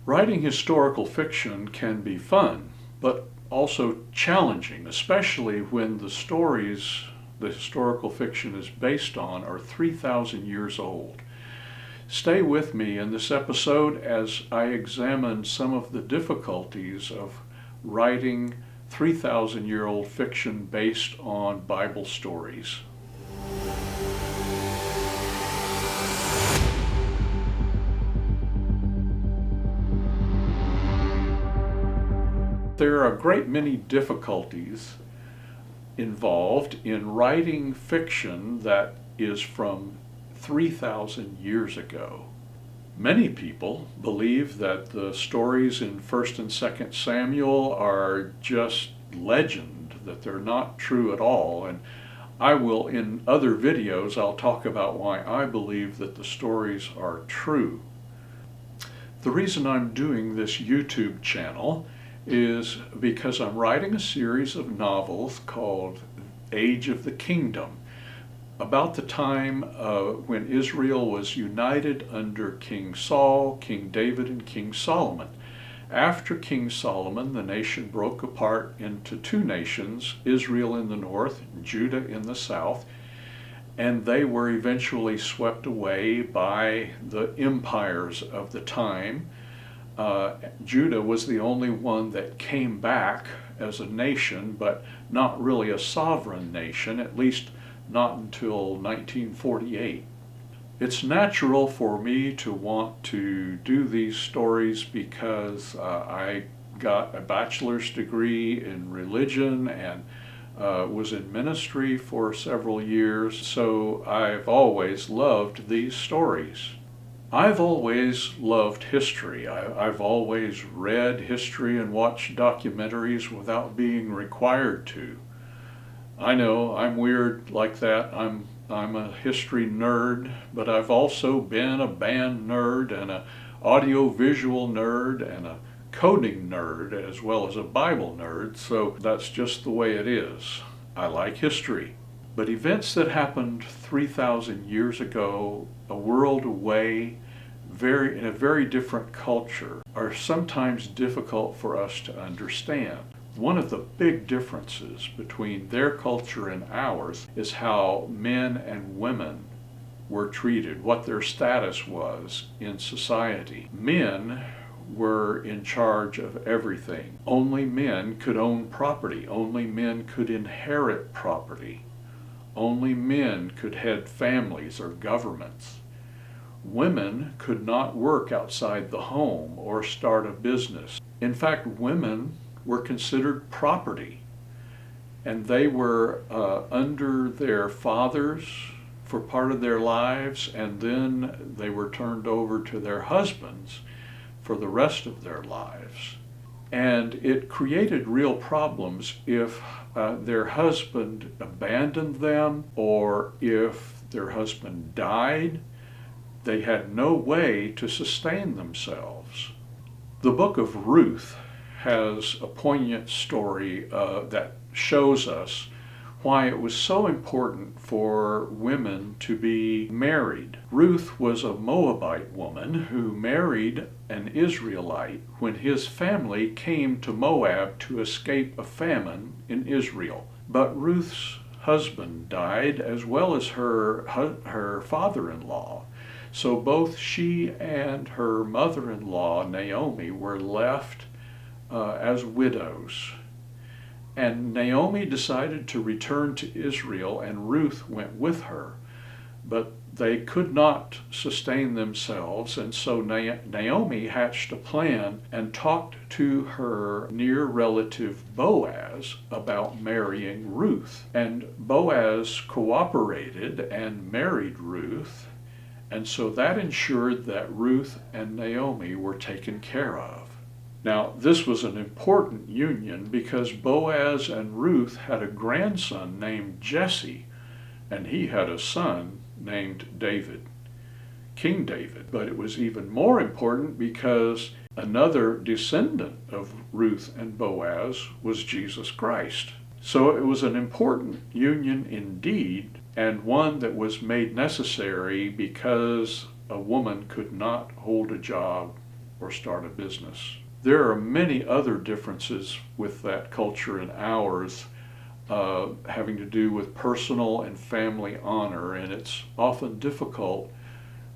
Writing historical fiction can be fun, but also challenging, especially when the stories the historical fiction is based on are 3,000 years old. Stay with me in this episode as I examine some of the difficulties of writing 3,000-year-old fiction based on Bible stories. There are a great many difficulties involved in writing fiction that is from 3,000 years ago. Many people believe that the stories in 1st and 2nd Samuel are just legend, that they're not true at all, and I will, in other videos, I'll talk about why I believe that the stories are true. The reason I'm doing this YouTube channel is because I'm writing a series of novels called Age of the Kingdom, about the time when Israel was united under King Saul, King David, and King Solomon. After King Solomon, the nation broke apart into two nations, Israel in the north and Judah in the south, and they were eventually swept away by the empires of the time. Judah was the only one that came back as a nation, but not really a sovereign nation, at least not until 1948. It's natural for me to want to do these stories because I got a bachelor's degree in religion and was in ministry for several years, so I've always loved these stories. I've always loved history. I've always read history and watched documentaries without being required to. I know I'm weird like that. I'm a history nerd, but I've also been a band nerd and an audio-visual nerd and a coding nerd as well as a Bible nerd, so that's just the way it is. I like history. But events that happened 3,000 years ago, a world away, in a very different culture, are sometimes difficult for us to understand. One of the big differences between their culture and ours is how men and women were treated, what their status was in society. Men were in charge of everything. Only men could own property. Only men could inherit property. Only men could head families or governments. Women could not work outside the home or start a business. In fact, women were considered property, and they were under their fathers for part of their lives, and then they were turned over to their husbands for the rest of their lives. And it created real problems if their husband abandoned them, or if their husband died. They had no way to sustain themselves. The book of Ruth has a poignant story that shows us why it was so important for women to be married. Ruth was a Moabite woman who married an Israelite when his family came to Moab to escape a famine in Israel. But Ruth's husband died, as well as her father-in-law. So both she and her mother-in-law, Naomi, were left as widows. And Naomi decided to return to Israel, and Ruth went with her. But they could not sustain themselves, and so Naomi hatched a plan and talked to her near relative Boaz about marrying Ruth. And Boaz cooperated and married Ruth. And so that ensured that Ruth and Naomi were taken care of. Now, this was an important union because Boaz and Ruth had a grandson named Jesse, and he had a son named David, King David. But it was even more important because another descendant of Ruth and Boaz was Jesus Christ. So it was an important union indeed, and one that was made necessary because a woman could not hold a job or start a business. There are many other differences with that culture and ours, having to do with personal and family honor, and it's often difficult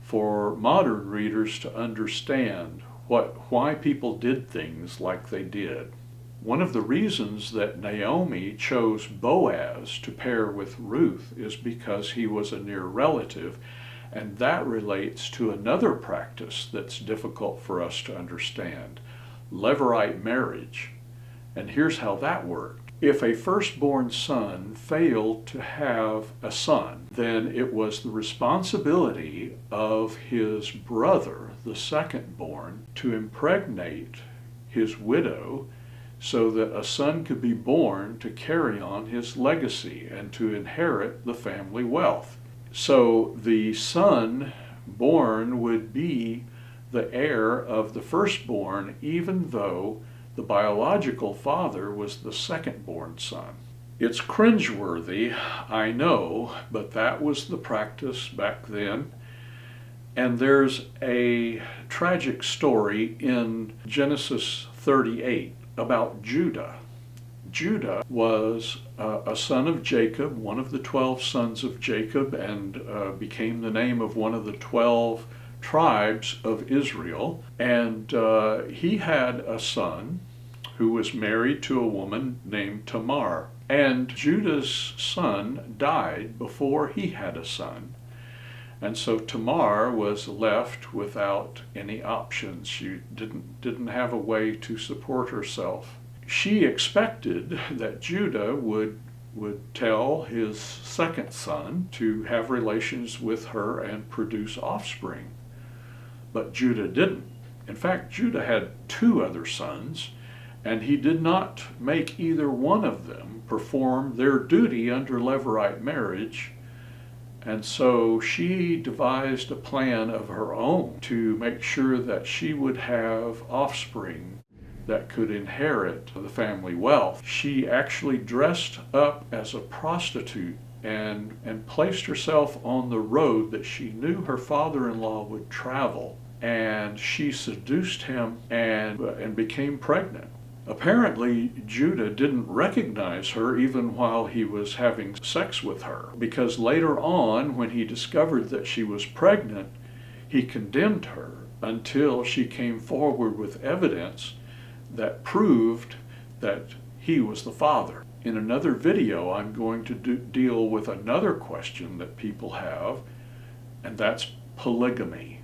for modern readers to understand why people did things like they did. One of the reasons that Naomi chose Boaz to pair with Ruth is because he was a near relative, and that relates to another practice that's difficult for us to understand, Levirate marriage. And here's how that worked. If a firstborn son failed to have a son, then it was the responsibility of his brother, the secondborn, to impregnate his widow so that a son could be born to carry on his legacy and to inherit the family wealth. So the son born would be the heir of the firstborn, even though the biological father was the second-born son. It's cringeworthy, I know, but that was the practice back then. And there's a tragic story in Genesis 38 about Judah. Judah was a son of Jacob, one of the 12 sons of Jacob, and became the name of one of the 12 tribes of Israel. And he had a son who was married to a woman named Tamar. And Judah's son died before he had a son. And so Tamar was left without any options. She didn't have a way to support herself. She expected that Judah would tell his second son to have relations with her and produce offspring. But Judah didn't. In fact, Judah had 2 other sons, and he did not make either one of them perform their duty under Levirate marriage. And so she devised a plan of her own to make sure that she would have offspring that could inherit the family wealth. She actually dressed up as a prostitute and placed herself on the road that she knew her father-in-law would travel. And she seduced him and became pregnant. Apparently, Judah didn't recognize her even while he was having sex with her, because later on, when he discovered that she was pregnant, he condemned her until she came forward with evidence that proved that he was the father. In another video, I'm going to deal with another question that people have, and that's polygamy.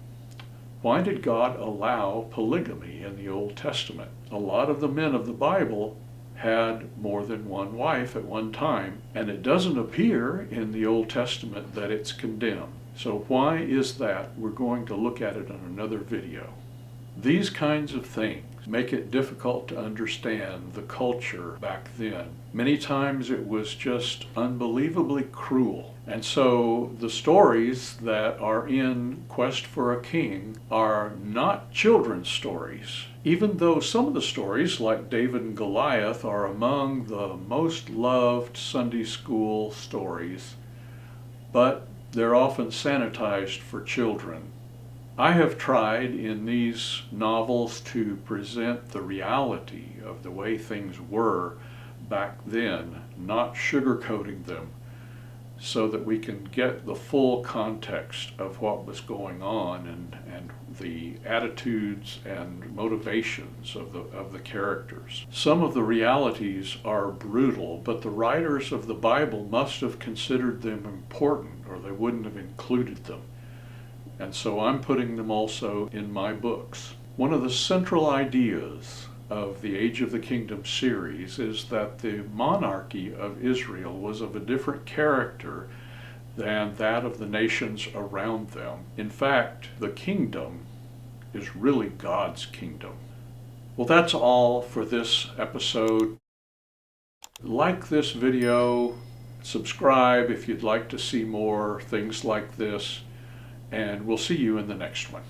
Why did God allow polygamy in the Old Testament? A lot of the men of the Bible had more than one wife at one time, and it doesn't appear in the Old Testament that it's condemned. So why is that? We're going to look at it in another video. These kinds of things make it difficult to understand the culture back then. Many times it was just unbelievably cruel. And so the stories that are in Quest for a King are not children's stories, even though some of the stories, like David and Goliath, are among the most loved Sunday school stories, but they're often sanitized for children. I have tried in these novels to present the reality of the way things were back then, not sugarcoating them, so that we can get the full context of what was going on and the attitudes and motivations of the characters. Some of the realities are brutal, but the writers of the Bible must have considered them important, or they wouldn't have included them. And so I'm putting them also in my books. One of the central ideas of the Age of the Kingdom series is that the monarchy of Israel was of a different character than that of the nations around them. In fact, the kingdom is really God's kingdom. Well, that's all for this episode. Like this video, subscribe if you'd like to see more things like this, and we'll see you in the next one.